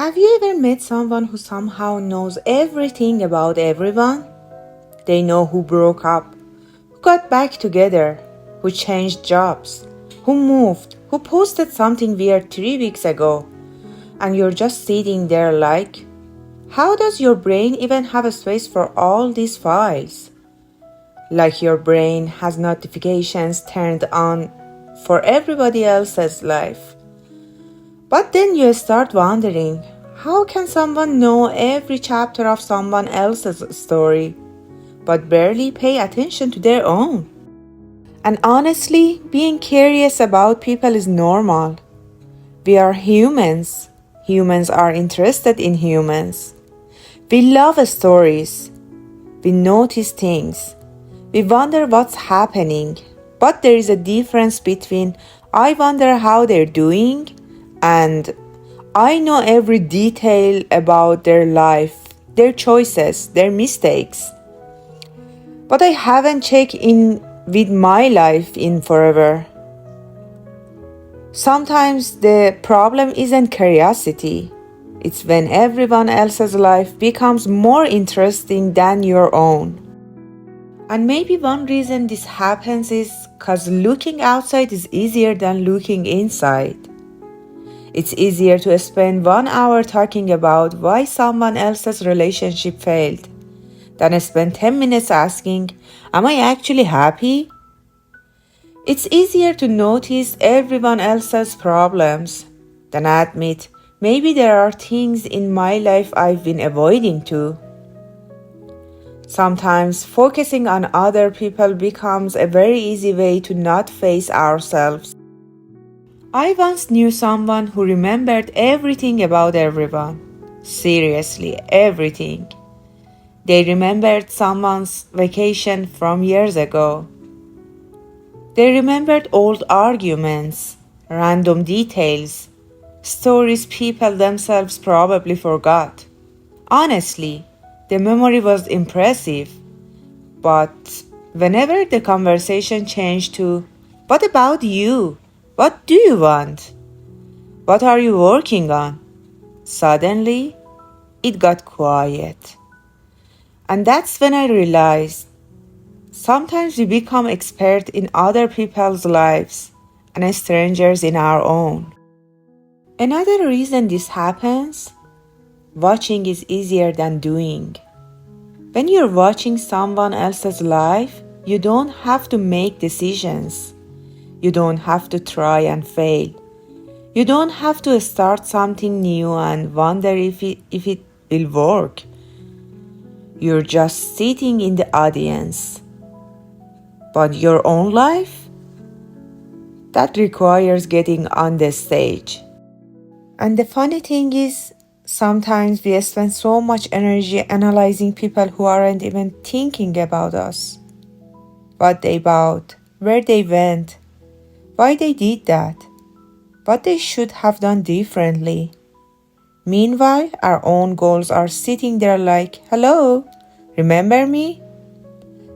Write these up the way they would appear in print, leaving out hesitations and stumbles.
Have you ever met someone who somehow knows everything about everyone? They know who broke up, who got back together, who changed jobs, who moved, who posted something weird 3 weeks ago, and you're just sitting there like, how does your brain even have a space for all these files? Like your brain has notifications turned on for everybody else's life. But then you start wondering, how can someone know every chapter of someone else's story, but barely pay attention to their own? And honestly, being curious about people is normal. We are humans. Humans are interested in humans. We love stories. We notice things. We wonder what's happening. But there is a difference between I wonder how they're doing and I know every detail about their life, their choices, their mistakes. But I haven't checked in with my life in forever. Sometimes the problem isn't curiosity. It's when everyone else's life becomes more interesting than your own. And maybe one reason this happens is because looking outside is easier than looking inside. It's easier to spend 1 hour talking about why someone else's relationship failed than spend 10 minutes asking, am I actually happy? It's easier to notice everyone else's problems than admit maybe there are things in my life I've been avoiding too. Sometimes focusing on other people becomes a very easy way to not face ourselves. I once knew someone who remembered everything about everyone. Seriously, everything. They remembered someone's vacation from years ago. They remembered old arguments, random details, stories people themselves probably forgot. Honestly, the memory was impressive, but whenever the conversation changed to, what about you? What do you want? What are you working on? Suddenly, it got quiet. And that's when I realized sometimes we become expert in other people's lives and strangers in our own. Another reason this happens, watching is easier than doing. When you're watching someone else's life, you don't have to make decisions. You don't have to try and fail. You don't have to start something new and wonder if it will work. You're just sitting in the audience. But your own life? That requires getting on the stage. And the funny thing is, sometimes we spend so much energy analyzing people who aren't even thinking about us. What they bought, where they went, why they did that, what they should have done differently. Meanwhile, our own goals are sitting there like, hello, remember me?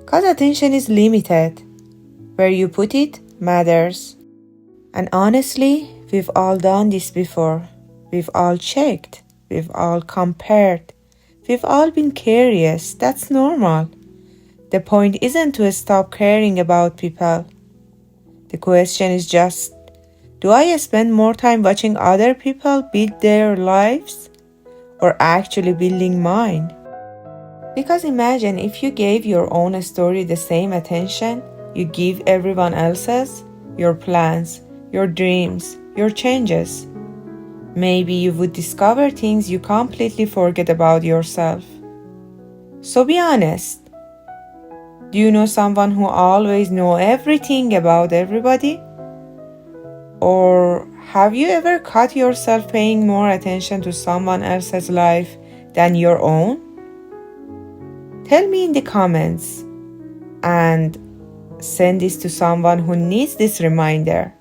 Because attention is limited. Where you put it matters. And honestly, we've all done this before. We've all checked. We've all compared. We've all been curious. That's normal. The point isn't to stop caring about people. The question is just, do I spend more time watching other people build their lives or actually building mine? Because imagine if you gave your own story the same attention you give everyone else's, your plans, your dreams, your changes. Maybe you would discover things you completely forget about yourself. So be honest. Do you know someone who always knows everything about everybody? Or have you ever caught yourself paying more attention to someone else's life than your own? Tell me in the comments and send this to someone who needs this reminder.